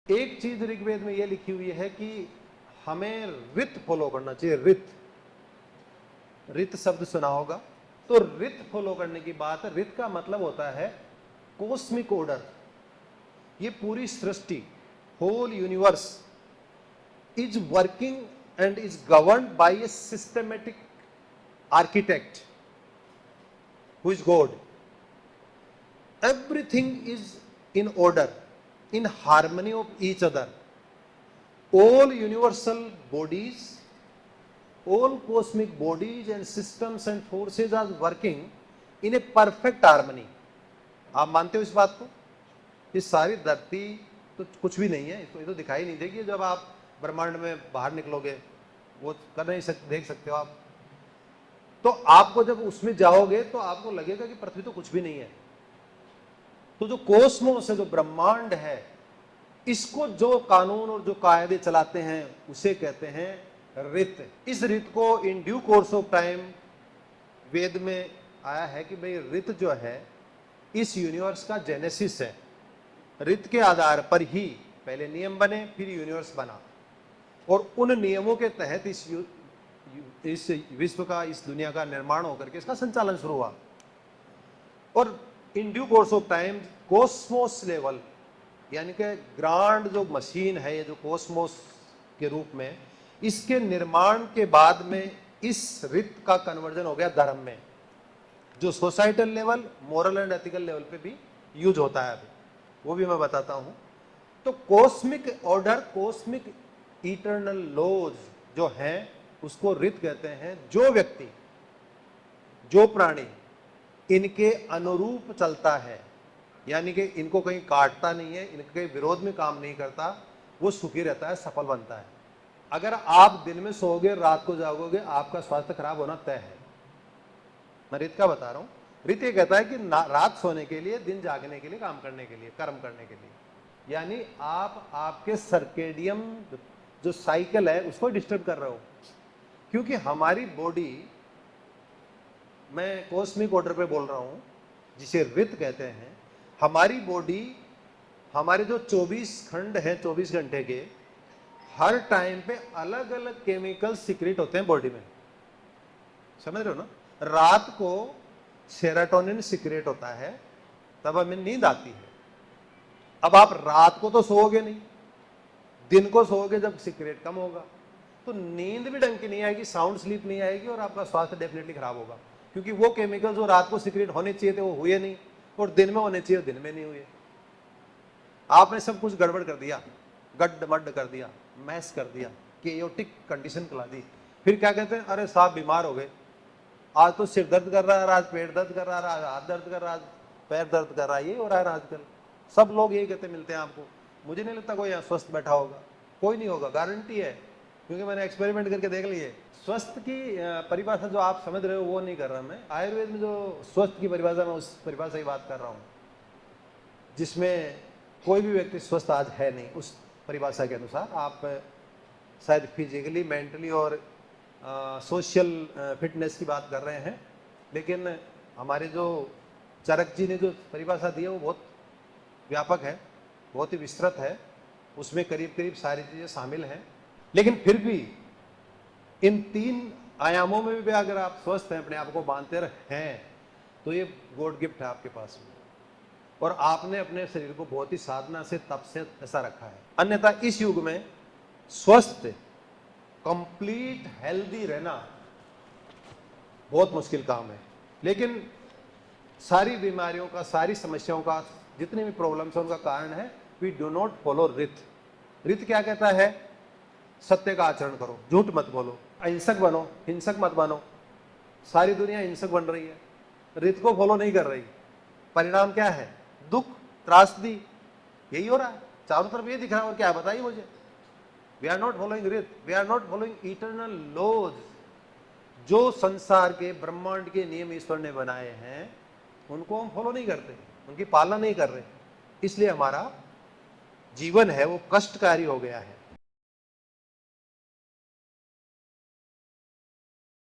एक चीज ऋग्वेद में यह लिखी हुई है कि हमें ऋत फॉलो करना चाहिए। ऋत, ऋत शब्द सुना होगा, तो ऋत फॉलो करने की बात है। ऋत का मतलब होता है कॉस्मिक ऑर्डर। ये पूरी सृष्टि, whole universe is working and is governed by a systematic architect who is God. Everything is in order, in harmony of each other. All universal bodies, all cosmic bodies and systems and forces are working in a perfect harmony. आप मानते हो इस बात को? ये सारी धरती तो कुछ भी नहीं है, इसको ये तो दिखाई नहीं देगी। जब आप ब्रह्मांड में बाहर निकलोगे वो कर नहीं सकते, देख सकते हो आप। तो आपको जब उसमें जाओगे तो आपको लगेगा कि पृथ्वी तो कुछ भी नहीं है। तो जो कोस्मोस है, जो ब्रह्मांड है, इसको जो कानून और जो कायदे चलाते हैं उसे कहते हैं ऋत। इस ऋत को in due course of time Veda में आया है कि भाई ऋत जो है इस यूनिवर्स का जेनेसिस है। ऋत के आधार पर ही पहले नियम बने, फिर यूनिवर्स बना, और उन नियमों के तहत इस विश्व का, इस दुनिया का निर्माण होकर के इसका संचालन शुरू हुआ। और इन due course of time Cosmos level, यानी कि ग्रांड जो मशीन है, ये जो कॉस्मोस के रूप में, इसके निर्माण के बाद में इस ऋत का कन्वर्जन हो गया धर्म में, जो societal level, moral and ethical level पे भी यूज होता है अभी, वो भी मैं बताता हूं। तो cosmic order, cosmic eternal laws जो हैं उसको ऋत कहते हैं। जो व्यक्ति, जो प्राणी इनके अनुरूप चलता है, यानी कि इनको कहीं काटता नहीं है, इनके विरोध में काम नहीं करता, वो सुखी रहता है, सफल बनता है। अगर आप दिन में सोओगे, रात को जागोगे, आपका स्वास्थ्य खराब होना तय है। मैं ऋत का बता रहा हूं। ऋत ये कहता है कि रात सोने के लिए, दिन जागने के लिए, काम करने के लिए, कर्म करने के लिए। यानी आप आपके सर्केडियम जो साइकिल है उसको डिस्टर्ब कर रहे हो, क्योंकि हमारी बॉडी, मैं कॉस्मिक ऑर्डर पे बोल रहा हूं जिसे ऋत कहते हैं, हमारी बॉडी, हमारे जो 24 खंड हैं 24 घंटे के, हर टाइम पे अलग अलग केमिकल सीक्रेट होते हैं बॉडी में, समझ रहे हो ना। रात को सेरोटोनिन सीक्रेट होता है, तब हमें नींद आती है। अब आप रात को तो सोओगे नहीं, दिन को सोओगे जब सीक्रेट कम होगा, तो नींद भी ढंग की नहीं आएगी, साउंड स्लीप नहीं आएगी, और आपका स्वास्थ्य डेफिनेटली खराब होगा, क्योंकि वो केमिकल जो रात को सीक्रेट होने चाहिए थे वो हुए नहीं, और दिन में होने चाहिए दिन में नहीं हुए। आपने सब कुछ गड़बड़ कर दिया, गड्ढ कर दिया, मैस कर दिया, केयोटिक कंडीशन करा दी। फिर क्या कहते हैं, अरे साहब बीमार हो गए, आज तो सिर दर्द कर रहा है, आज पेट दर्द कर रहा है, आज हाथ दर्द कर रहा है, आज पैर दर्द कर रहा है। ये हो रहा है आजकल, सब लोग यही कहते मिलते हैं आपको। मुझे नहीं लगता कोई यहाँ स्वस्थ बैठा होगा, कोई नहीं होगा, गारंटी है, क्योंकि मैंने एक्सपेरिमेंट करके देख लिए। स्वस्थ की परिभाषा जो आप समझ रहे हो वो नहीं कर रहा मैं। आयुर्वेद में जो स्वस्थ की परिभाषा, मैं उस परिभाषा की बात कर रहा हूँ, जिसमें कोई भी व्यक्ति स्वस्थ आज है नहीं। उस परिभाषा के अनुसार आप शायद फिजिकली, मेंटली और सोशल फिटनेस की बात कर रहे हैं, लेकिन हमारे जो चरक जी ने जो परिभाषा दी है वो बहुत व्यापक है, बहुत ही विस्तृत है, उसमें करीब करीब सारी चीज़ें शामिल हैं। लेकिन फिर भी इन 3 आयामों में भी अगर आप स्वस्थ हैं, अपने आप को मानते हैं, तो ये गॉड गिफ्ट है आपके पास में, और आपने अपने शरीर को बहुत ही साधना से, तप से ऐसा रखा है। अन्यथा इस युग में स्वस्थ, कंप्लीट हेल्दी रहना बहुत मुश्किल काम है। लेकिन सारी बीमारियों का, सारी समस्याओं का, जितने भी प्रॉब्लम्स है, उनका कारण है वी डू नॉट फॉलो ऋत। ऋत क्या कहता है? सत्य का आचरण करो, झूठ मत बोलो, अहिंसक बनो, हिंसक मत बनो। सारी दुनिया हिंसक बन रही है, ऋत को फॉलो नहीं कर रही। परिणाम क्या है? दुख, त्रासदी, यही हो रहा है चारों तरफ, ये दिख रहा है। और क्या बताइए मुझे? वी आर नॉट फॉलोइंग ऋत, we are not following eternal laws. जो संसार के, ब्रह्मांड के नियम ईश्वर ने बनाए हैं, उनको हम फॉलो नहीं करते, उनकी पालना नहीं कर रहे, इसलिए हमारा जीवन है वो कष्टकारी हो गया है।